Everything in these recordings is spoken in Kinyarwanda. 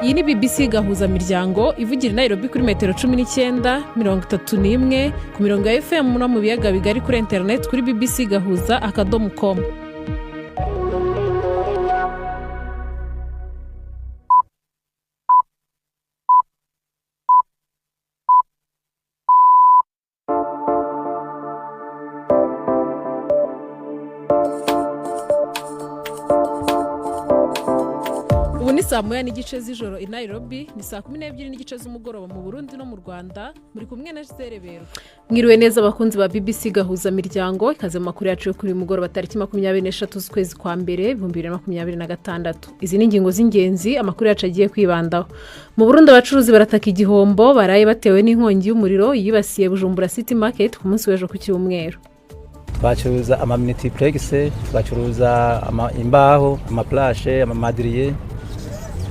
Iyi ni BBC gahuza miryango ivugira Nairobi kuri metero 19:31 ku mirongo ya FM no mu biyaga bigari kuri internet kuri bbcgahuza.com. Ni saa moya n'igice z'ijoro i Nairobi, ni saa 12 n'igice z'umugoroba mu Burundi no mu Rwanda. Muri kumwe na Zerebero. Mwiriwe neza abakunzi ba BBC gahuza miryango, ikaze mu makuru yacu kuri mugoroba tariki 23 z'ukwezi kwa mbere 2026. Izi ni ingingo z'ingenzi amakuru yacu agiye kwibandaho. Mu Burundi abacuruzi barataka igihombo baraye batewe n'inkongi y'umuriro yibasiye Bujumbura City Market ku munsi w'ejo ku cyumweru. Bacuruza ama multiplex, bacuruza imbaho, ama plashe, ama madrier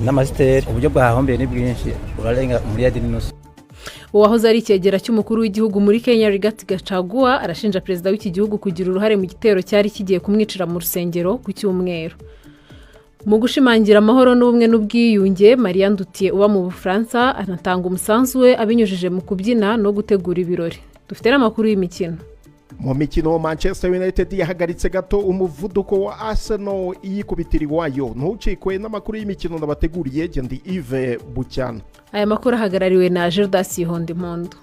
n'amasiteri. Uburyo bwahombeye ni bwinshi urarenga muri ya dinusu. Uwahoze ari icyegera cy'umukuru w'igihugu muri Kenya Rigathi Gachagua arashinja perezida w'iki gihugu kugira uruhare mu gitero cyari kigiye kumwicira mu rusengero ku cyumweru. Mu gushimangira amahoro n'ubumwe n'ubwiyunge, Maria Ndutiye uba mu Bufaransa anatanga umusanzu we abinyujije mu kubyina no gutegura ibirori. Dufite n'amakuru y'imikino. Mu mikino Manchester United yahagaritse gato umuvuduko wa Arsenal yikubitiri wayo. Ntucikwe n'amakuru y'imikino nabateguriye ndi Yves Bucyana. Aya makuru ahagarariwe na Gerdas Hondimondo.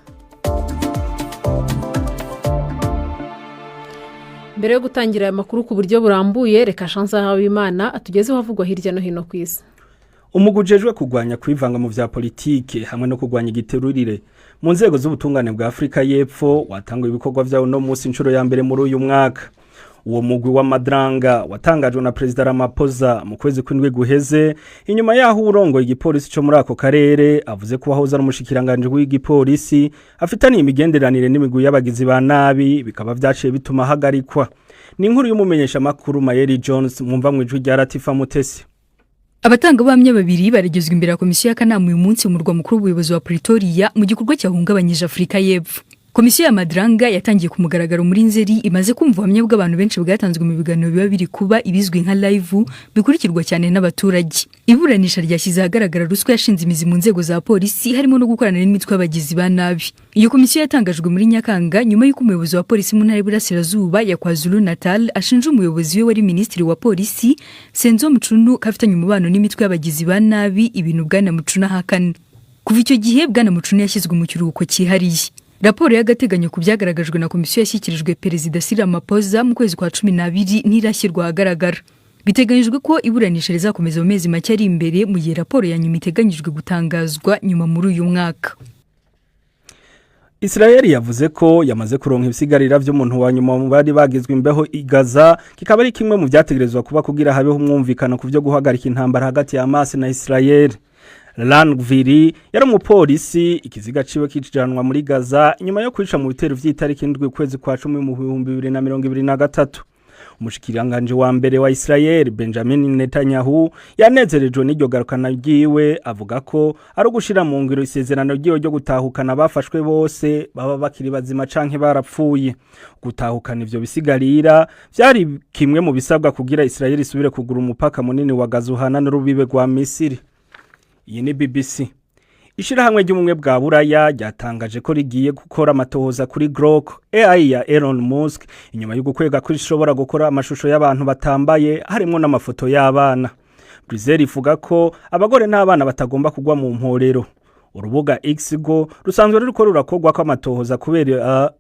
Mbere yo gutangira aya makuru ku buryo burambuye, reka Chance Habimana atugezeho havugwa hirya no hino kw'isi. Umugujejwe kugwanya kwivanga mu vya politike hamwe no kugwanya igiterurire mu nzego z'ubutungane bwa Afrika y'Epfo watangwa ibikorwa vyawo no munsi incuro ya mbere muri uyu mwaka. Uwo mugwi wa Madrang watangajwe na President Ramaphosa mu kwezi kw'indwi guheze, inyuma yaho urongo igipolisi cyo muri ako karere avuze ko wahoza n'umushikiranganje w'igipolisi afitaniye imigenderanire n'imigwi y'abagizi ba nabi, bikaba vyaciye bituma hagarikwa. Ni inkuru y'umumenyesha makuru Mayeri Jones mwumva mu ijwi rya Latifa Mutesi. Abatanga bamye babiri baragezwe imbere ya komisiyo y'akanama uyu munsi mu murwa mukuru w'ubuyobozi wa Pretoria mu gikorwa cyahungabanyije Afrika y'Epfo. Komisiyo ya Madrang yatangiye ku mugaragaro muri Nzeri imaze kumva ubuhamya bw'abantu benshi bwatanzwe mu biganiro biba biri kuba ibizwi nka live bikurikirwa cyane n'abaturage. Iburanisha ryashyize ahagaragara ruswa yashinze imizi mu nzego za polisi harimo no gukorana n'imitwe y'abagizi ba nabi. Iyo komisiyo yatangajwe muri Nyakanga nyuma y'uko umuyobozi wa polisi mu ntara y'Iburasirazuba ya KwaZulu Natal ashinja umuyobozi we wari ministri wa polisi Senzo Mchunu kafitanye umubano n'imitwe y'abagizi ba nabi ibintu Bwana Mchunu hakana. Kuva icyo gihe Bwana Mchunu yashyizwe mu kiruhuko cyihariye. Raporo y'agateganyo ku byagaragajwe na komisiyo yashyikirijwe Perezida Cyril Ramaphosa mu kwezi kwa 12 ntirashyirwa ahagaragara. Biteganyijwe ko iburanisha rizakomeza mu mezi make ari imbere mu gihe raporo ya nyuma iteganyijwe gutangazwa nyuma muri uyu mwaka. Israel yavuze ko yamaze kuronka ibisigarira by'umuntu wa nyuma mu bari bagizwe imbeho i Gaza, kikaba ari kimwe mu byategerezwa kuba kugira habeho umwumvikano ku byo guhagarika intambara hagati ya Hamas na Israel. Langviri yari umupolisi, ikiziga ciwe kijanwa muri Gaza nyuma yo kwica mu bitero vy'itariki 7 kwezi kwa 10 mu 2023. Umushikiranganje wa mbere wa Israel Benjamin Netanyahu yanezerejwe n'iryo garukana ryiwe, avuga ko ari ugushira mu ngiro isezerano ryo gutahukana bafashwe bose baba bakiri bazima canke barapfuye. Gutahukana ivyo bisigarira vyari kimwe mu bisabwa kugira Israel isubire kugura umupaka munini wa Gaza uhana n'urubibe rwa Misiri. Iyi ni BBC. Ishirahamwe ry'umwe bwa Buraya ryatangaje ko rigiye gukora amatohoza kuri Grok, AI ya Elon Musk, inyuma yo gukwega ko ishobora gukora amashusho y'abantu batambaye harimo n'amafoto y'abana. Brussels ivuga ko abagore n'abana batagomba kugwa mu mporero. Urubuga X go rusanzwe ruriko rurakogwa ko amatohoza kubera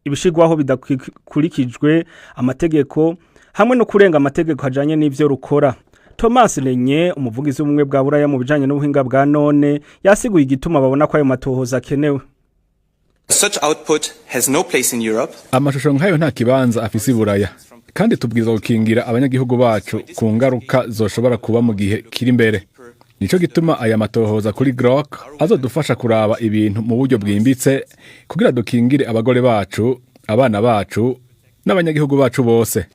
ibishigwaho bidakurikijwe amategeko hamwe no kurenga amategeko hajanye n'ivyo rukora. Thomas Lenye umuvugizi w'umwe bwa Buraya mu bijanye n'ubuhinga bwa none yasiguye igituma babona ko ayo matohoza akenewe. Such output has no place in Europe. Amashusho nk'ayo nta kibanza afise Buraya, kandi tubwiza gukingira abanyagihugu bacu ku ngaruka zoshobora kuba mu gihe kiri imbere. Nico gituma aya matohoza kuri Grok azodufasha kuraba ibintu mu buryo bwimbitse kugira dukingire abagore bacu, abana bacu n'abanyagihugu bacu bose.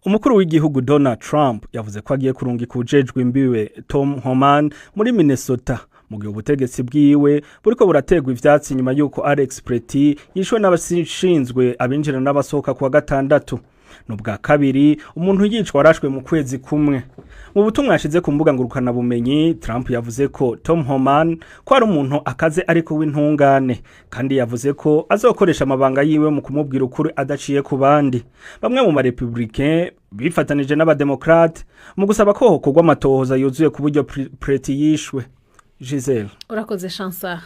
Umukuru w'igihugu Donald Trump yavuze ko agiye kurungika ujejwe imbiwe Tom Homan muri Minnesota mu gihe ubutegetsi bwiwe buriko burategwa ivyatsi nyuma yuko Alex Preti yishwe n'abashinzwe abinjira n'abasohoka kwa gatandatu. n'ubwa kabiri umuntu yicwa arashwe mu kwezi kumwe. Mu butumwa yashize ku mbuga ngurukana bumenyi, Trump yavuze ko Tom Homan ko ari umuntu akaze ariko w'intungane, kandi yavuze ko azokoresha amabanga yiwe mu kumubwira ukuri adaciye ku bandi. Bamwe mu Republicain bifatanije n'abademokrate mu gusaba ko hokorwa amatohoza yuzuye ku buryo Preti yishwe. Giselle, urakoze Chansard.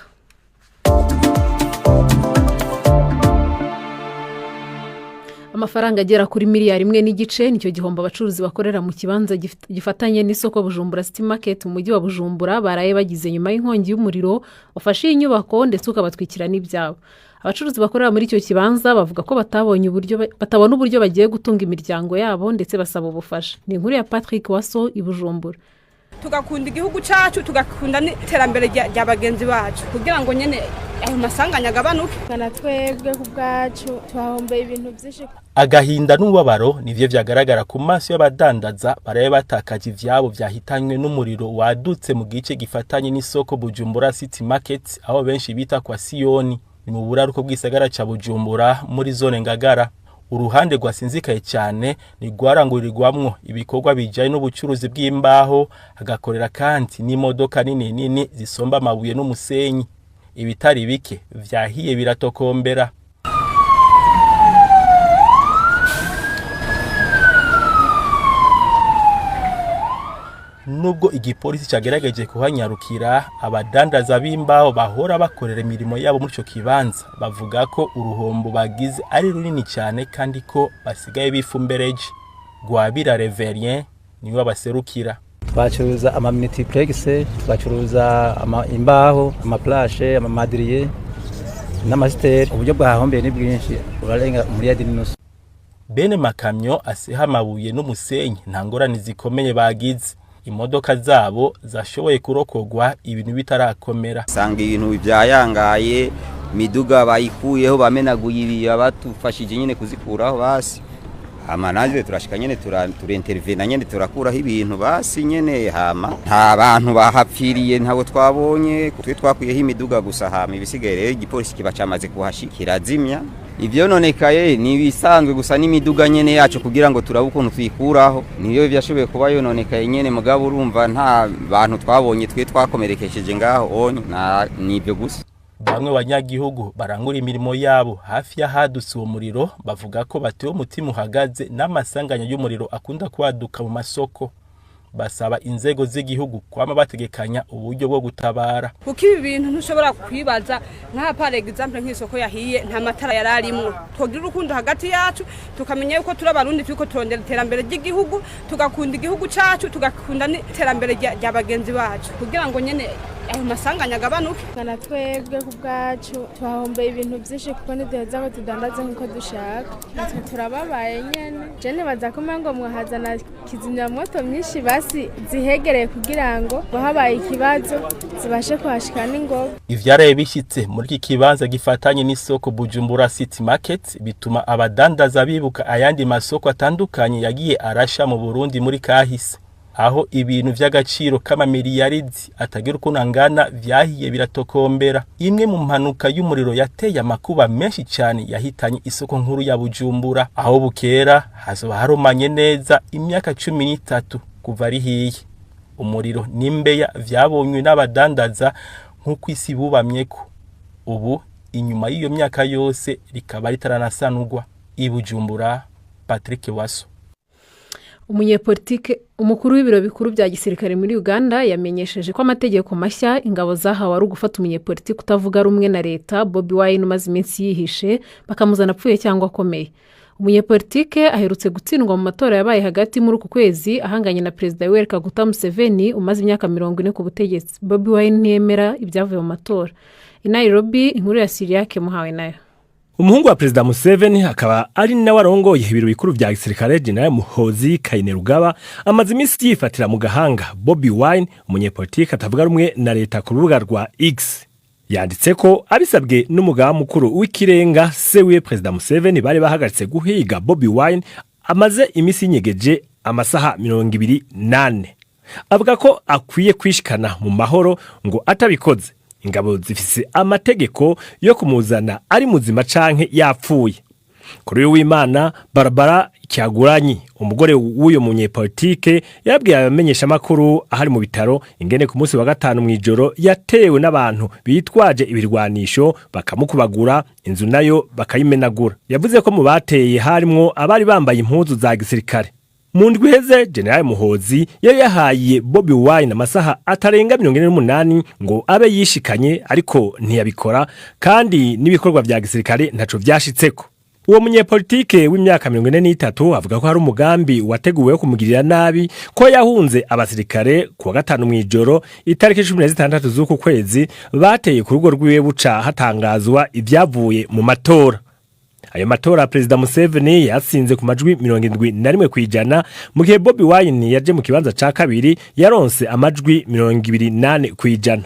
Amafaranga agera kuri miliyari 1.5 nicyo gihombo abacuruzi bakorera mu kibanza gifatanye n'isoko Bujumbura City Market mu mujyi wa Bujumbura baraye bagize nyuma y'inkongi y'umuriro wafashe inyubako ndetse ukabatwikira n'ibyabo. Abacuruzi bakorera muri icyo kibanza bavuga ko batabona uburyo bagiye gutunga imiryango yabo ndetse basaba ubufasha. Ni inkuru ya Patrick Waso i Bujumbura. Tugakunda igihugu cyacu, tugakunda n'iterambere rya bagenzi bacu kugira ngo nyene ayo masanganya agabanuke. Kana twebwe ku bwacu twahombeye ibintu byinshi. Agahinda n'ubabaro nivyo vyagaragara ku maso y'abadandaza baraye batakaje ivyabo vyahitanywe n'umuriro wadutse mu gice gifatanye n'isoko Bujumbura City Market aho benshi bita Kwa Siyoni. Ni mu buraruko bw'isagara ca Bujumbura muri zone Ngagara. Uruhande rwasinzikaye cyane ni rwarangurirwamwo ibikorwa bijanye n'ubucuruzi bw'imbaho, hagakorera kandi n'imodoka nini zisomba amabuye n'umusenyi. Ibitari bike vyahiye biratokombera. Nubwo igipolisi cyagerageje kuhanyarukira, abadandaza b'imbaho bahora bakorera imirimo yabo muri cyo kibanza bavuga ko uruhombo bagize ari runini cyane kandi ko basigaye bifumbereje. Gwabira Reverien niwe baserukira. Twacuruza multiplex, twacuruza imbaho, amaplashe, amamadiriye n'amasiteri. Uburyo bwahombeye ni bwinshi, urarenga miliyari n'inusu. Bene makamyo aseha amabuye n'umusenyi nta ngorane zikomeye bagize. Imodoka zabo zashoboye kurokogwa ibintu bitarakomera. Sanga ibintu byayangaye, miduga bayikuyeho bamenaguye ibiya batufashije nyine kuzikuraho basi. Amanaje turashika nyene turintervene nyene turakuraho ibintu basi nyene hama nta bantu bahapfiriye ntabo twabonye twe twakuyeho imiduga gusa hama ibisigaye igipolisi kiba cyamaze kuhashikira zimya. Ivyo nonekaye ni bisanzwe gusa n'imiduga nyene yacu kugira ngo turabe ukuntu twikuraho niyo byashoboye kuba yononekaye nyene mugabo urumva nta bantu twabonye twe twakomerekesheje ngaho oni na nibyo gusa. Bamwe banyagihugu barangura imirimo yabo hafi y'ahadutse uwo muriro bavuga ko batewe umutima uhagaze n'amasanganya y'umuriro akunda kwaduka mu masoko. Basaba inzego z'igihugu kwama bategekanya uburyo bwo gutabara. Kuko ibi bintu ntushobora kwibaza nka par exemple nk'isoko yahiye nta matara yararimo. Twogira urukundo hagati yacu tukamenya yuko turabarundi twiko turondera iterambere ry'igihugu, tugakunda igihugu cyacu, tugakunda n'iterambere rya bagenzi bacu kugira ngo nyene ayo masanganya agabanuke. Kana twebwe ku bwacu twahombeye ibintu byinshi kuko nideheza ko tudandaze nkuko dushaka. Natwe turababaye nyene. Jene baza kumengo mwahazana kizimyamoto myinshi basi zihegereye kugira ngo bahabaye ikibazo zibashe kuhashika n'ingoga. Ivyaraye bishitse muri iki kibanza gifatanye n'isoko Bujumbura City Market bituma abadandaza bibuka ayandi masoko atandukanye yagiye arasha mu Burundi muri kahise. Aho ibintu vy'agaciro kama miliyaridi atagira ukuntu angana vyahiye biratokombera. Imwe mu mpanuka y'umuriro yateye amakuba menshi cyane yahitanye isoko nkuru ya Bujumbura aho bukera hazoba haromanye neza imyaka 13 kuva rihiye. Umuriro n'imbeya vyabonywe n'abadandaza nk'uko isi bubamyeko. Ubu inyuma y'iyo myaka yose rikaba ritaranasanurwa. I Bujumbura, Patrick Waso. Umunyepolitike umukuru w'ibiro bikuru bya gisirikare muri Uganda yamenyesheje ko amategeko mashya ingabo zahawe ari ugufata umunyepolitike utavuga rumwe na leta Bobi Wine umaze iminsi yihishe bakamuzana apfuye cyangwa akomeye. Umunyepolitike aherutse gutsindwa mu matora yabaye hagati muri uku kwezi ahanganye na Perezida Yoweri Kaguta Museveni umaze imyaka 40 ku butegetsi. Bobi Wine ntiyemera ibyavuye mu matora. I Nairobi inkuru ya Siriake muhawe nayo. Umuhungu wa Perezida Museveni akaba ari nawe arongoye ibiro bikuru bya gisirikare General Muhozi Kainerugaba amaze iminsi yifatira mu gahanga Bobi Wine umunyepolitike atavuga rumwe na leta ku rubuga rwa X. Yanditse ko abisabwe n'umugaba mukuru w'ikirenga sewe Perezida Museveni bari bahagaritse guhiga Bobi Wine amaze iminsi nyegeje amasaha 28. Avuga ko akwiye kwishikana mu mahoro ngo atabikoze ingabo zifise amategeko yo kumuzana ari muzima canke yapfuye. kuri uyu w'Imana Barbara Kyagulanyi umugore w'uyo munyepolitike yabwiye abamenyesha makuru ahari mu bitaro ingene ku munsi wa gatanu mwijoro yatewe n'abantu bitwaje ibirwanisho bakamukubagura inzu nayo bakayimenagura. Yavuze ko mu bateye harimo abari bambaye impuzu za gisirikare. Mu ndwi iheze General Muhozi yari yahaye Bobi Wine amasaha atarenga 48 ngo abe yishikanye ariko ntiyabikora kandi n'ibikorwa bya gisirikare ntaco vyashitseko. Uwo munyepolitike w'imyaka 43 avuga ko hari umugambi wateguwe kumugirira nabi ko yahunze abasirikare ku wa gatanu mwijoro itariki 16 z'uku kwezi bateye ku rugo rwiwe buca hatangazwa ibyavuye mu matora. Ayo matora Perezida Museveni yatsinze ku majwi 71 kwijana mu gihe Bobi Wine yaje mu kibanza ca kabiri yaronse amajwi 28 kwijana.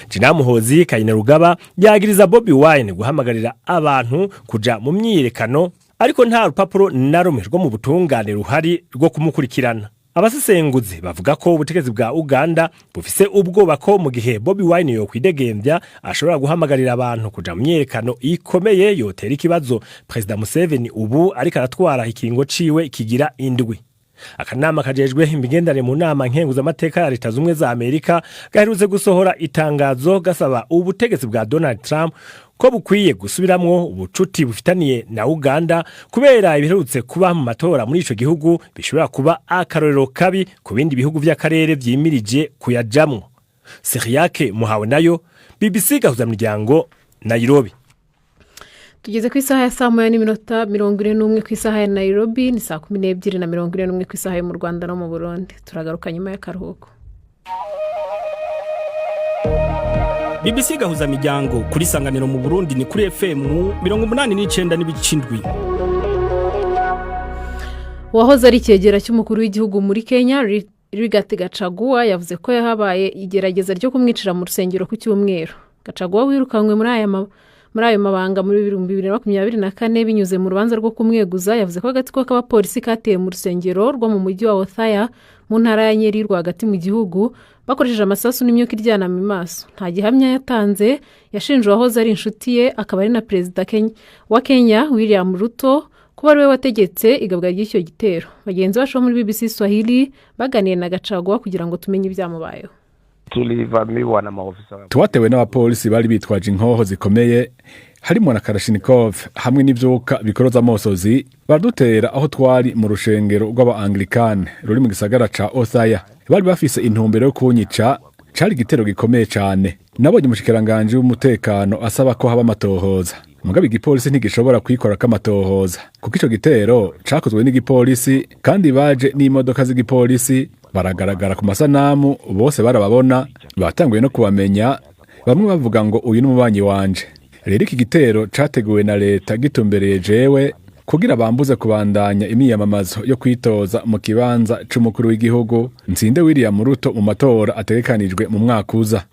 Jina Muhozi Kainerugaba yagiriza Bobi Wine guhamagarira abantu kuja mu myiyerekano ariko nta rupapuro na rumwe rwo mu butungane ruhari rwo kumukurikirana. Abasesenguzi bavuga ko ubutegetsi bwa Uganda bufise ubwoba ko mu gihe Bobi Wine yo kwidegembya ashobora guhamagarira abantu kuja mu myiyerekano ikomeye yotera ikibazo Perezida Museveni ubu ariko aratwara ikingo ciwe kigira indwi. Akanama kajejwe imigendere mu nama nkenguza amateka ya Leta Zumwe za Amerika gaherutse gusohora itangazo gasaba ubutegetsi bwa Donald Trump ko bukwiye gusubiramwo ubucuti bufitaniye na Uganda kubera ibiherutse kuba mu matora muri ico gihugu bishobora kuba akarorero kabi ku bindi bihugu vy'akarere vyimirije kuyajamwo. Seriake Muhawe nayo BBC gahuza miryango Nairobi. Tugeze ku isaha ya saa 1:41 ku isaha ya Nairobi ni saa 12:41 ku isaha yo mu Rwanda no mu Burundi. Turagaruka nyuma y'akaruhuko. BBC gahuza miryango kuri sanganiro mu Burundi ni kuri FM 89.7. Wahoze ari cyegera cy'umukuru w'igihugu muri Kenya Rigathi Gachagua yavuze ko yahabaye igerageza ryo kumwicira mu rusengero ku cyumweru. Gachagua wirukanywe muri ayo mabanga muri 2024 binyuze mu rubanza rwo kumweguza yavuze ko agatsiko k'abapolisi kateye mu rusengero rwo mu mujyi wa Othaya mu ntara ya Nyeri rwagati mu gihugu bakoresheje amasasu n'imyuka iryana mu maso. Nta gihamya yatanze yashinjwe wahoze ari inshuti ye akaba ari na Perezida wa Kenya William Ruto kuba ariwe wategetse igabwa ry'icyo gitero. Bagenzi bacu muri BBC Swahili baganiye na Gachagua kugira ngo tumenye ibyamubayeho. Tulivamiwa na maofisa. Tuwatewe n'abapolisi bari bitwaje inkoho zikomeye harimo na Kalashnikov hamwe n'ivyuka bikoroza amosozi baradutera aho twari mu rushengero rw'aba-Anglikane ruri mu gisagara ca Othaya. Bari bafise intumbero yo kunyica, cari igitero gikomeye cyane. Nabonye umushikiranganje w'umutekano asaba ko haba amatohoza. Mugabe igipolisi ntigishobora kwikora kamatohoza kuko ico gitero cakozwe n'igipolisi kandi baje n'imodoka z'igipolisi baragaragara ku masanamu bose barababona batanguye no kubamenya bamwe bavuga ngo uyu n'umubanyi wanje. Rero iki gitero categuwe na leta gitumbereye jewe kugira bambuze kubandanya imiyamamazo yo kwitoza mu kibanza c'umukuru w'igihugu Ntsinde William Ruto mu matora ategekanijwe mu mwaka uza.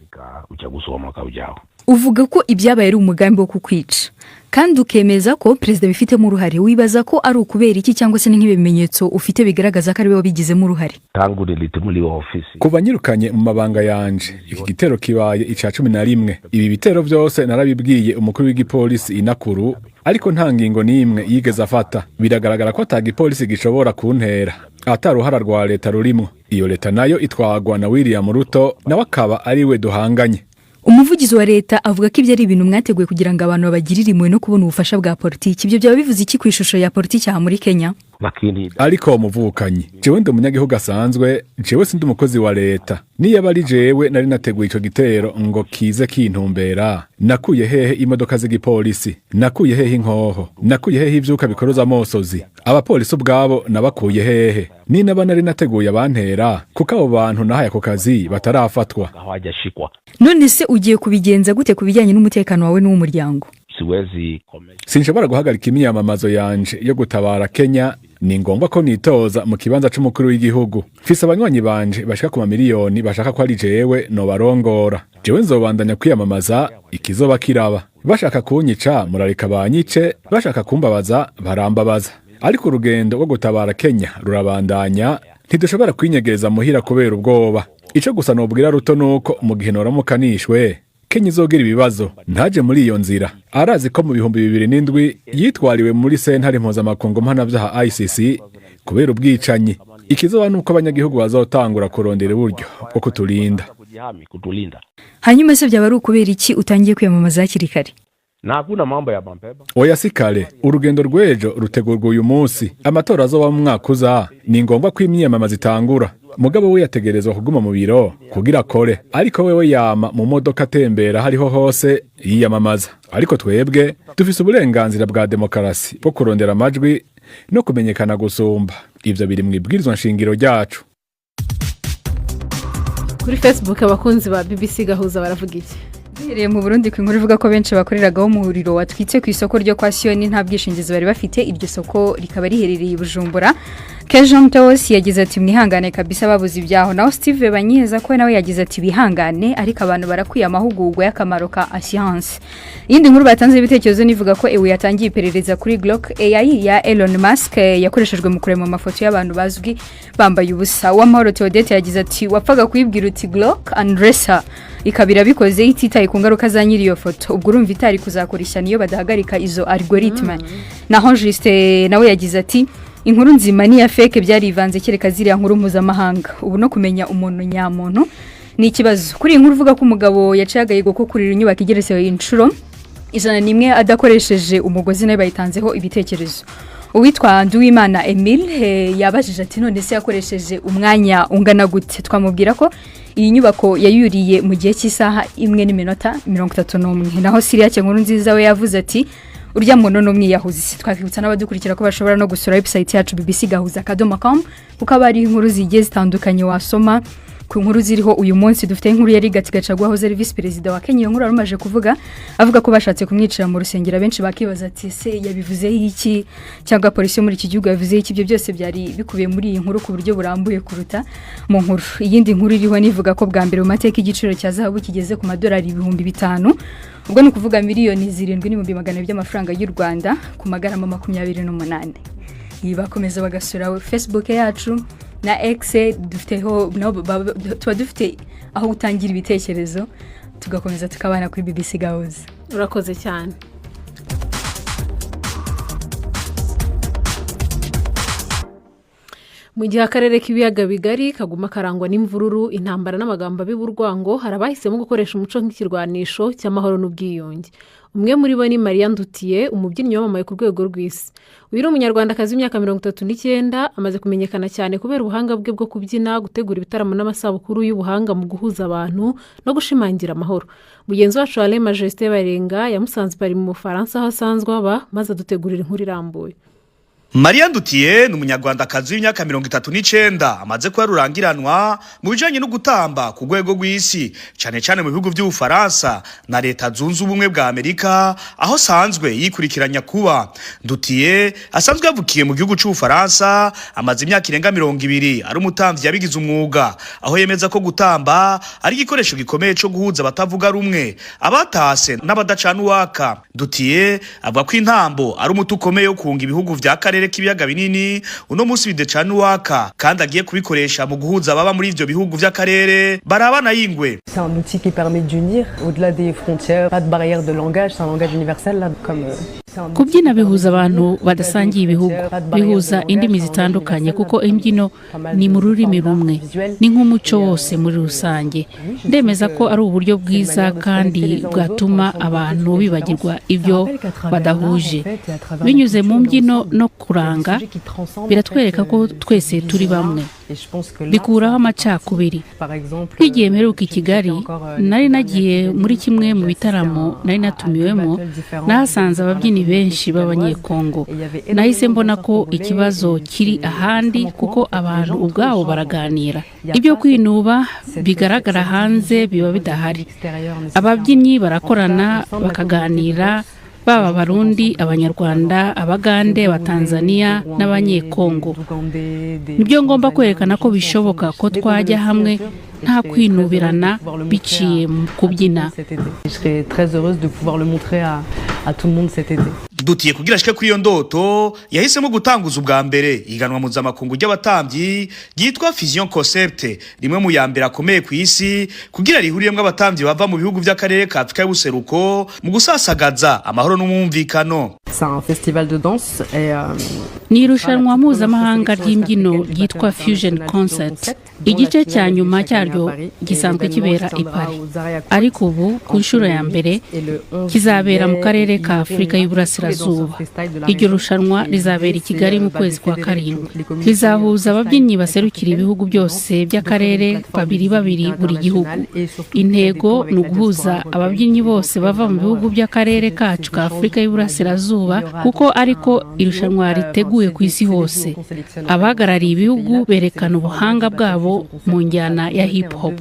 Uvuga ko ibyabaye ari umugambi wo kukwica kandi ukemeza ko Perezida bifitemo uruhare. Wibaza ko ari ukubera iki cyangwa se nk'ibimenyetso ufite bigaragaza ko ari we wabigizemo uruhare? Kuva nyirukanye mu mabanga yanje iki gitero kibaye ica 11. Ibi bitero byose narabibwiye umukuru w'igipolisi inakuru ariko nta ngingo n'imwe yigeze afata. Biragaragara ko atagipolisi gishobora kuntera ataruhara rwa leta rurimo. Iyo leta nayo itwagwa na William Ruto nawe akaba ari we duhanganye. Umuvugizi wa leta avuga ko ibyo ari ibintu mwateguye kugira ngo abantu babagirire imwe no kubona ubufasha bwa politiki. Ibyo byaba bivuze iki ku ishusho ya politiki aha muri Kenya? Ariko umuvukanyi jewe ndi umunyagihugu asanzwe, jewe sindi umukozi wa leta. Niyo bari jewe nari nateguye ico gitero ngo kize kintumbera. Nakuye hehe imodoka z'igipolisi, nakuye hehe inkoho, nakuye hehe ivyuka bikoroza amosozi. Abapolisi ubwabo nabakuye hehe. Ni naba nari nateguye abantera kuko abo bantu nahaye ako kazi batarafatwa. None se ugiye kubigenza gute kubijyanye n'umutekano wawe n'umuryango? Sinshobora guhagarika imiyamamazo yanje yo gutabara Kenya. Ni ngombwa ko nitoza mu kibanza c'umukuru w'igihugu. Mfise abanywanyi banje bashaka ku mamiliyoni bashaka ko ari jewe no barongora. Jewe nzobandanya kwiyamamaza ikizoba kiraba. Bashaka kunyica murareka banyice, bashaka kumbabaza barambabaza. Ariko urugendo rwo gutabara Kenya rurabandanya. Ntidushobora kwinyegereza muhira kubera ubwoba. Ico gusa nobwira Ruto nuko mu gihe noramukanishwe Kenya izogera ibibazo ntaje muri iyo nzira. Arazi ko mu 2007 yitwariwe muri sentare mpuzamakungu mpanavyaha ICC kubera ubwicanyi. Ikizoba nuko abanyagihugu bazotangura kurondera uburyo bwo kuturinda. Hanyuma se byaba ari ukubera iki utangiye kwiyamamaza hakiri kare? Nakuna mambo ya mapema. Oya sikale, urugendo rwejo rutegurwa uyu munsi. Amatora azoba mu mwaka uza. Ni ngombwa ko imyiyamamaza itangura. Mugabo we yategerezwa kuguma mu biro kugira akore. Ariko wewe yama mu modoka atembera hariho hose yiyamamaza. Ariko twebwe dufise uburenganzira bwa demokarasi bwo kurondera amajwi no kumenyekana gusumba. Ivyo biri mu ibwirizwa nshingiro ryacu. Kuri Facebook abakunzi ba BBC gahuza baravuga iki? Duhereye mu Burundi ku inkuru ivuga ko benshi bakoreraga umuriro watwitse ku isoko ryo Kwa Siyoni nta bwishingizi bari bafite. Iryo soko rikaba riherereye i Bujumbura. Kejon Tosi yagize ati mwihangane kabisa babuze ibyaho. Naho Steve Banyiheza ko nawe yagize ati bihangane ariko abantu barakwiye amahugurwa y'akamaro ka assurance. Iyindi nkuru batanze ibitekerezo nivuga ko ewe yatangiye iperereza kuri Glock AI ya Elon Musk yakoreshejwe mu kurema amafoto y'abantu bazwi bambaye ubusa. Uwamahoro Theodete yagize ati wapfaga kuyibwira uti Glock Andressa ikabira bikoze ititaye ku ngaruka za nyiri iyo foto. Ubwo urumva itari kuzakoresha niyo badahagarika izo algoritme. Naho Juste nawe yagize ati inkuru nzima ni ya fake byarivanze kereka ziriya nkuru mpuzamahanga. Ubu no kumenya umuntu nyamuntu ni ikibazo. Kuri inkuru uvuga ko umugabo yacagaye go kurira inyubako igereseho inshuro 101 adakoresheje umugozi nayo bayitanzeho ibitekerezo. Uwitwa Nduwimana Emile yabajije ati none se yakoresheje umwanya ungana gute? Twamubwira ko iyi nyubako yayuriye mu gihe cy'isaha 1:31. Naho Siriya cyangwa nziza we yavuze ati urya muntu no mwiyahuzi. Twakibutsa n'abadukurikira ko bashobora no gusura website yacu bbcgahuza.com kuko abari inkuru zigiye zitandukanye wasoma. Ku nkuru ziriho uyu munsi dufite inkuru yari gatigacagwaho zari vice president wa Kenya. Inkuru arumaje kuvuga avuga ko bashatse kumwicira mu rusengero. Benshi bakibaza ati se yabivuze iki cyangwa polisi muri iki gihugu yavuze iki? Ibyo byose byari bikubiye muri iyi nkuru ku buryo burambuye kuruta mu nkuru. Iyindi nkuru iriho nivuga ko bwa mbere mu mateka igiciro cya zahabu kigeze ku madolari 5,000. Ubwo ni kuvuga miliyoni 7,200 by'amafaranga y'u Rwanda ku magarama 28. Bakomeza bagasura Facebook yacu na X dufiteho tuba dufite aho gutangira ibitekerezo tugakomeza tukabana kuri BBC Gahuza. Urakoze cyane. Mu gihe akarere k'ibiyaga bigari kaguma karangwa n'imvururu, intambara n'amagambo abiburwango, harabahisemo gukoresha umuco nk'ikirwanisho cy'amahoro n'ubwiyunge. Umwe muri bo ni Maria Ndutiye, umubyinnyi wamamaye ku rwego rw'isi. Uyu ni umunyarwandakazi w'imyaka 39, amaze kumenyekana cyane kubera ubuhanga bwe bwo kubyina, gutegura ibitaramo n'amasabukuru y'ubuhanga mu guhuza abantu no gushimangira amahoro. Mugenzi wacu Alain Majesté Barenga yamusanze bari mu Bufaransa aho asanzwe aba, maze adutegurira inkuru irambuye. Maria Ndutiye ni umunyarwandakazi w'imyaka 39, amaze kuba rurangiranwa mu bijanye no gutamba ku rwego rw'isi, cyane cyane mu bihugu by'Ubufaransa na Leta Zunze Ubumwe bwa Amerika, aho sanzwe yikurikiranya kuba. Ndutiye asanzwe yavukiye mu gihugu cy'Ubufaransa, amaze imyaka irenga 20 ari umutamvyi yabigize umwuga, aho yemeza ko gutamba ari igikoresho gikomeye cyo guhuza abatavuga rumwe, abatase n'abadacana uwaka. Ndutiye avuga ko intambo ari umuti ukomeye wo kunga ibihugu vya k'ibiyaga binini, uno munsi bidecana uwaka, kandi agiye kubikoresha mu guhuza baba muri ivyo bihugu vy'akarere barabana yingwe. C'est un outil qui permet d'unir au-delà des frontières, pas de barrière de langage, c'est un langage universel là, comme kubyina bihuza abantu badasangiye ibihugu, bihuza indimi zitandukanye kuko imbyino ni mu rurimi rumwe, ni nk'umuco wose muri rusange. Ndemeza ko ari uburyo bwiza kandi bwatuma abantu bibagirwa ibyo badahuje. Binyuze mu mbyino no kuranga, biratwereka ko twese turi bamwe, bikuraho amacakubiri. Igihe mperuka i Kigali, nari nagiye muri kimwe mu bitaramo nari natumiwemo, nahasanze ababyinnyi benshi b'abanyekongo. Nahise mbona ko ikibazo kiri ahandi kuko abantu ubwabo baraganira. Ibyo kwinuba bigaragara hanze biba bidahari. Ababyinnyi barakorana bakaganira, baba Abarundi, Abanyarwanda, Abagande, Abatanzania n'Abanyekongo. Nibyo ngomba kwerekana ko bishoboka ko twajya hamwe nta kwinubirana biciye mu kubyina. dutiye kugira ashike kuri iyo ndoto yahisemo gutanguza ubwa mbere iganwa mpuzamakungu ry'abatambyi ryitwa Fusion Concept, rimwe mu yambere akomeye ku isi kugira rihuriyemwo abatambyi bava mu bihugu by'akarere ka Afrika y'ubuseruko mu gusasagaza amahoro n'umwumvikano. C'est un festival de danse et ni irushanwa mpuzamahanga ry'imbyino ryitwa Fusion Concert. Igice cya nyuma cyaryo gisanzwe kibera i Paris, ariko ubu ku nshuro ya mbere kizabera mu karere ka Afrika y'Uburasirazuba. Iryo rushanwa rizabera i Kigali mu kwezi kwa karindwi. Rizahuza ababyinnyi baserukira ibihugu byose by'akarere babiri buri gihugu. Intego ni uguhuza ababyinnyi bose bava mu bihugu by'akarere kacu ka Afrika y'Uburasirazuba, kuko ariko irushanwa riteguye ku isi hose. Abahagarariye ibihugu berekana ubuhanga bwabo mu njyana ya hip hop.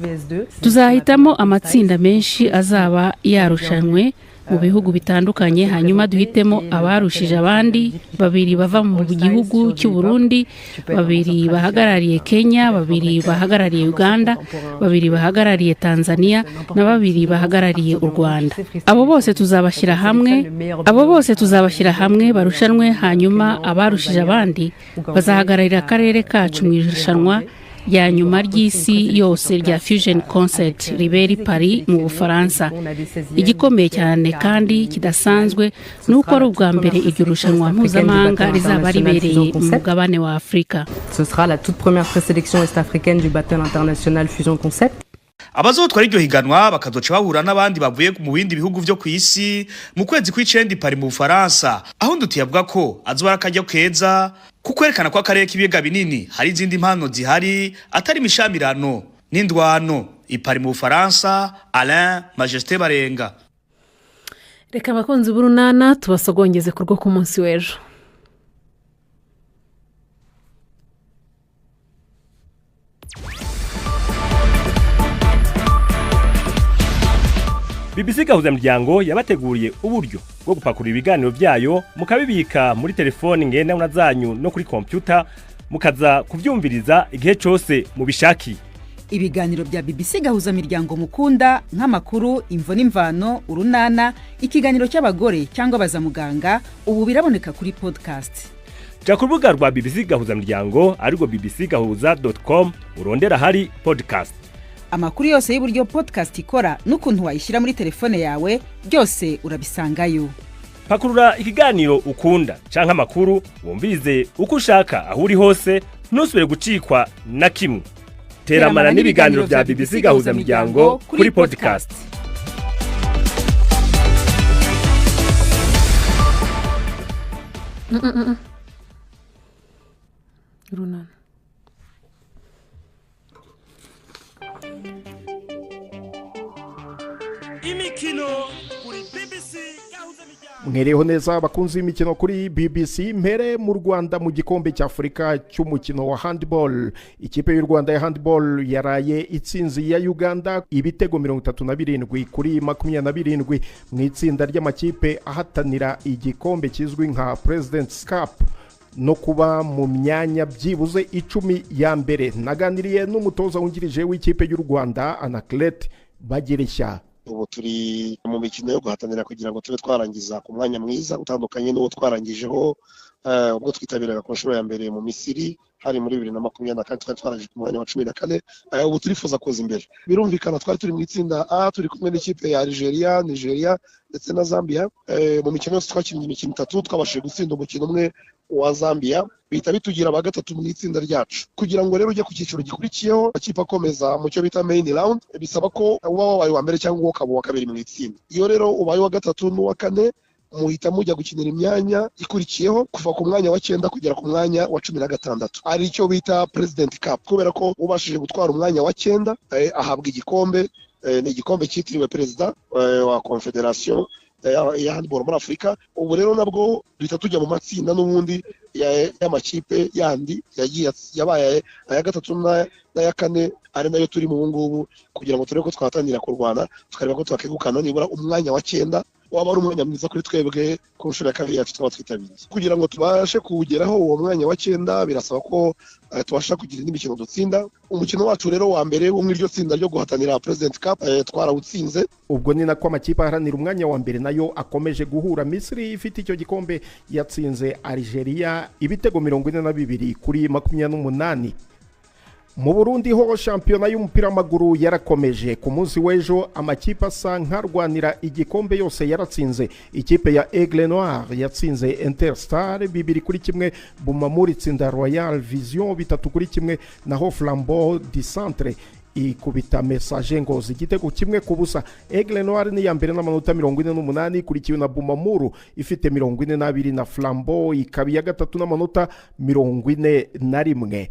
Tuzahitamo amatsinda menshi azaba yarushanwe mu bihugu bitandukanye, hanyuma duhitemo abarushije abandi 2 bava mu gihugu cy'u Burundi, 2 bahagarariye Kenya, 2 bahagarariye Uganda, 2 bahagarariye Tanzania na 2 bahagarariye u Rwanda. Abo bose tuzabashyira hamwe barushanwe, hanyuma abarushije abandi bazahagararira akarere kacu mu irushanwa ya nyuma ry'isi yose rya Fusion Concert ribera i Paris mu Bufaransa. Igikomeye cyane kandi kidasanzwe nuko ari ubwa mbere iryo rushanwa mpuzamahanga rizaba ribereye mu mugabane wa Afrika. Ce sera la toute première présélection est-africaine du Battle International Fusion Concept. Abazotwara iryo higanwa bakazoca bahura n'abandi bavuye mu bindi bihugu byo ku isi mu kwezi kw'icenda i Paris mu Bufaransa, aho ndutiye avuga ko azoba akajya keza kukwerekana ko akarere k'ibiyaga binini hari izindi mpano zihari atari imishamirano n'indwano. I Paris mu Bufaransa, Alain Majesté Barenga. Reka abakunzi b'urunana tubasogongeze kurwo ku munsi w'ejo. BBC gahuza miryango yabateguriye uburyo bwo gupakurira ibiganiro byayo mukabibika muri telefone ngendanwa zanyu no kuri computer mukaza kuvyumviriza igihe cyose mubishaki. Ibiganiro bya BBC gahuza miryango mukunda nk'amakuru, imvo n'imvano, urunana, ikiganiro cy'abagore cyangwa bazamuganga, ubu biraboneka kuri podcast. Ja ku rubuga rwa BBC gahuza miryango ariko bbcgahuza.com urondera hari podcast. Amakuru yose y'uburyo podcast ikora n'ukuntu wayishyira muri telefone yawe byose urabisangayo. Pakurura ikiganiro ukunda canke amakuru wumvirize uko ushaka aho uri hose, ntusubire gucikwa na kimwe. Teramana n'ibiganiro bya BBC gahuza miryango kuri podcast. Runana. Imikino kuri BBC gahuza miryango. Mwereho neza abakunzi b'imikino kuri BBC. Mpere mu Rwanda mu gikombe cy'Afrika cy'umukino wa handball. Ikipe y'u Rwanda ya handball yaraye itsinzi ya Uganda ibitego 37 kuri 27 mu itsinda ry'amakipe ahatanira igikombe kizwi nka President's Cup no kuba mu myanya byibuze 10 ya mbere. Naganiriye n'umutoza wungirije w'ikipe y'u Rwanda Anaclet Bagirishya. Ubu turi mu mikino yo guhatanira kugira ngo tube twarangiza ku mwanya mwiza utandukanye n'uwo twarangijeho ubwo twitabiraga ku nshuro ya mbere mu Misiri hari muri 2024 twari twarangije ku mwanya wa 14. Ubu turifuza koza imbere. Birumvikana twari turi mu itsinda A, turi kumwe n'ikipe ya Nigeria ndetse na Zambia. Mu mikino yose twakinnye imikino 3 twabashije gutsinda umukino umwe wa Zambia, bita bitugira aba gatatu mu itsinda ryacu. Kugira ngo rero ujye ku cyiciro gikurikiyeho akipa akomeza mu cyo bita main round, bisaba ko uba wabaye wa mbere cyangwa ukaba wa kabiri mu itsinda. Iyo rero ubaye wa gatatu n'uwa kane muhita mujya gukinira imyanya ikurikiyeho kuva ku mwanya wa 9 kugera ku mwanya wa 16. Ari cyo bita President Cup, kubera ko ubashije gutwara umwanya wa 9 ahabwa igikombe. Ni igikombe cyitiriwe perezida wa Confederation ya handball muri Afrika. Ubu rero nabwo duhita tujya mu matsinda n'ubundi y'amakipe yandi yabaye aya gatatu n'aya kane, ari nayo turi mu ngubu kugira ngo turebe ko twatangira kurwana tukareba ko twakegukana nibura umwanya wa 9 waba ari umwanya mwiza kuri twebwe ku nshuro ya kabiri yacu twaba twitabiriye kugira ngo tubashe kuwugeraho uwo mwanya wa 9 birasaba ko tubasha kugira indi mikino dutsinda umukino wacu rero wa mbere wo muri iryo tsinda ryo guhatanira President Cup twarawutsinze ubwo ni nako amakipe aharanira umwanya wa mbere nayo akomeje guhura. Misiri ifite icyo gikombe yatsinze Algeria ibitego 42 kuri 28. Mu Burundi ho shampiyona y'umupira w'amaguru yarakomeje ku munsi w'ejo amakipe asa nkarwanira igikombe yose yaratsinze. Ikipe ya Aigle Noir yatsinze Interstar 2-1, Bumamuri itsinda Royal Vision 3-1, naho Flambeau du Centre ikubita Message Ngozi igitego 1-0. Aigle Noir ni ya mbere n'amanota 48 ikurikiwe na Bumamuru ifite 42 na Flambeau ikaba ya gatatu n'amanota 41.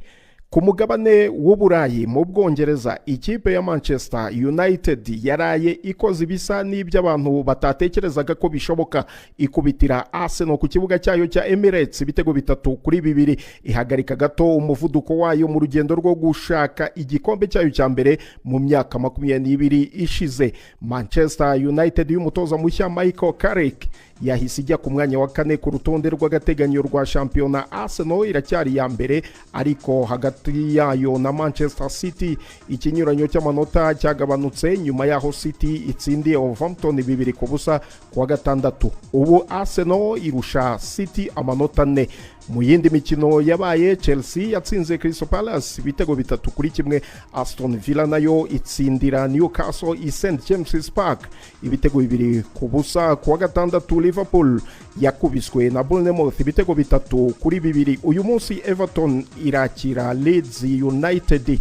Ku mugabane w'Uburayi mu Bwongereza ikipe ya Manchester United yaraye ikoze ibisa n'iby'abantu batatekerezaga ko bishoboka ikubitira Arsenal ku kibuga cyayo cya Emirates ibitego 3-2 ihagarika gato umuvuduko wayo mu rugendo rwo gushaka igikombe cyayo cya mbere mu myaka 22 ishize. Manchester United y'umutoza mushya Michael Carrick yahise ijya ku mwanya wa 4 ku rutonde rw'agateganyo rwa shampiyona. Arsenal iracyari ya mbere ariko hagati yayo na Manchester City ikinyuranyo cy'amanota cyagabanutse nyuma yaho City itsindiye Wolverhampton 2-0 kuwa gatandatu. Ubu Arsenal irusha City amanota 4. Mu yindi mikino yabaye Chelsea yatsinze Crystal Palace ibitego 3-1. Aston Villa nayo itsindira Newcastle i St James's Park ibitego 2-0 kuwa gatandatu. Liverpool yakubiswe na Bournemouth ibitego 3-2. Uyu munsi Everton irakira Leeds United.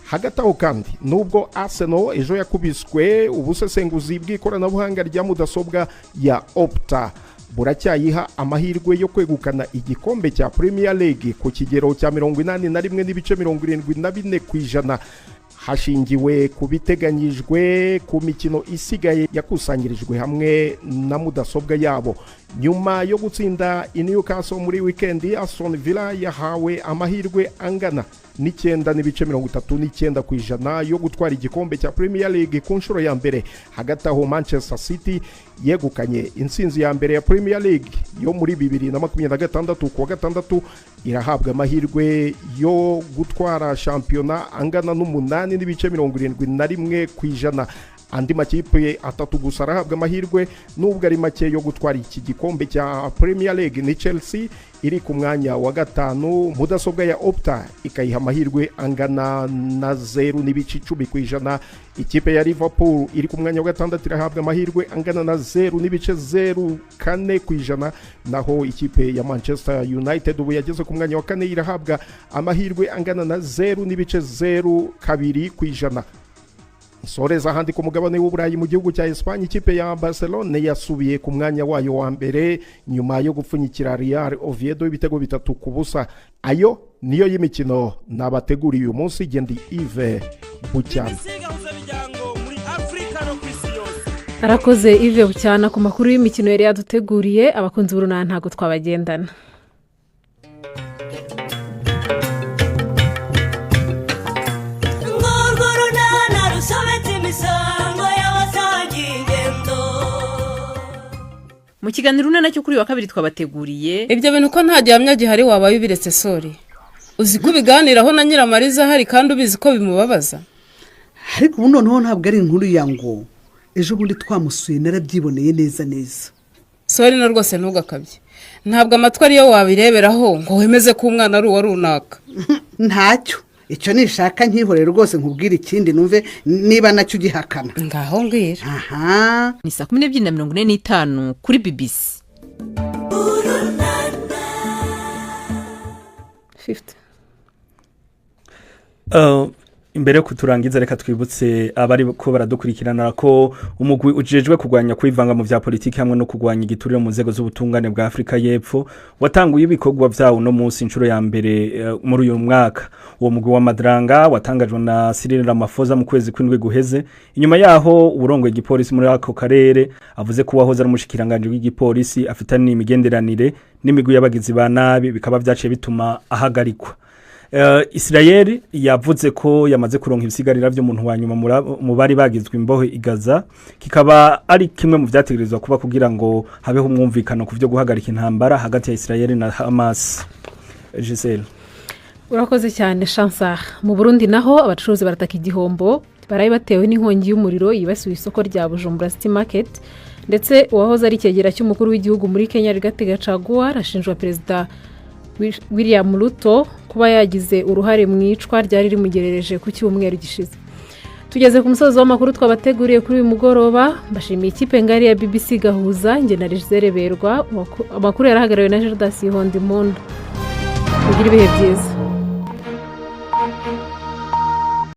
Hagati aho kandi nubwo Arsenal ejo yakubiswe ubusesenguzi bw'ikoranabuhanga rya mudasobwa ya Opta buracyayiha amahirwe yo kwegukana igikombe cya Premier League ku kigero cya 81.74% hashingiwe ku biteganyijwe ku mikino isigaye yakusanyirijwe hamwe na mudasobwa yabo. Nyuma yo gutsinda Newcastle muri weekend, Aston Villa yahawe amahirwe angana n'9.39% yo gutwara igikombe cya Premier League ku nshuro ya mbere. Hagati aho Manchester City yegukanye intsinzi ya mbere ya Premier League yo muri 2026 kuwa gatandatu irahabwa amahirwe yo gutwara shampiyona angana n'8.71%. Andi makipe atatu gusa arahabwa amahirwe nubwo ari make yo gutwara iki gikombe cya Premier League. Ni Chelsea iri ku mwanya wa 5, mudasobwa ya Opta ikayiha amahirwe angana na 0.10%. Ikipe ya Liverpool iri ku mwanya wa 6 irahabwa amahirwe angana na 0.04%, naho ikipe ya Manchester United ubu yageze ku mwanya wa 4 irahabwa amahirwe angana na 0.02%. Soreza handi ku mugabane w'Uburayi mu gihugu cya Espagne ikipe ya Barcelona yasubiye ku mwanya wayo wa mbere nyuma yo gupfunyikira Real Oviedo ibitego 3-0. Ayo niyo y'imikino nabateguriye uyu munsi. Gendi Yves Bucyana. Arakoze Yves Bucyana ku makuru y'imikino yari yaduteguriye. Abakunzi b'urunana ntago twabagendana. Mu kiganiro unana cyo kuri wa kabiri twabateguriye ibyo bintu ko nta gihamya gihari wabaye ubiretse sori. Uzi ko biganiraho na Nyiramariza hari kandi ubizi ko bimubabaza. Ariko ubu noneho ntabwo ari inkuru ya ngo ejo bundi twamusuye narabyiboneye neza. Sori na rwose ntugakabye. Ntabwo amatwi ariyo wabireberaho ngo wemeze ko umwana ari uwa runaka. Ntacyo. Icyo nishaka nkihorera rwose nkubwira ikindi numve niba nacyo ugihakana. Ngaho mbwira. Aha. Ni 12:45 kuri BBC. 50. Imbere yo kuturangiza reka twibutse abari ko baradukurikirana ko umugwi ujejwe kugwanya kwivanga mu vya politiki hamwe no kugwanya igiturire mu nzego z'ubutungane bwa Afrika y'Epfo watanguye ibikorwa vyawo no munsi incuro ya mbere muri uyu mwaka. Uwo mugwi wa Madrang watangajwe na Cyril Ramaphosa mu kwezi kw'indwi guheze. Inyuma yaho uburongo igipolisi muri ako karere avuze ko wahoze ari umushikiranganje w'igipolisi afitanye imigenderanire n'imigwi y'abagizi ba nabi bikaba vyaciye bituma ahagarikwa. Israel yavuze ko yamaze kuronka ibisigarira by'umuntu wa nyuma mu bari bagizwe imbohe i Gaza kikaba ari kimwe mu byategerezwa kuba kugira ngo habeho umwumvikano ku byo guhagarika intambara hagati ya Israel na Hamas. Giselle urakoze cyane Chansar. Mu Burundi naho abacuruzi barataka igihombo baraye batewe n'inkongi y'umuriro yibasiye isoko rya Bujumbura City Market ndetse uwahoze ari cyegera cy'umukuru w'igihugu muri Kenya Rigathi Gachagua arashinjwa Perezida William Ruto kuba yagize uruhare mu icwa ryari rimugerereje ku cyumweru gishize. Tugeze ku musozo w'amakuru twabateguriye kuri uyu mugoroba. Mbashimiye ikipe ngari ya BBC Gahuza nge na Rizere Berwa amakuru yarahagarariwe na Gerdas Hondimundo. Kugira ibihe byiza.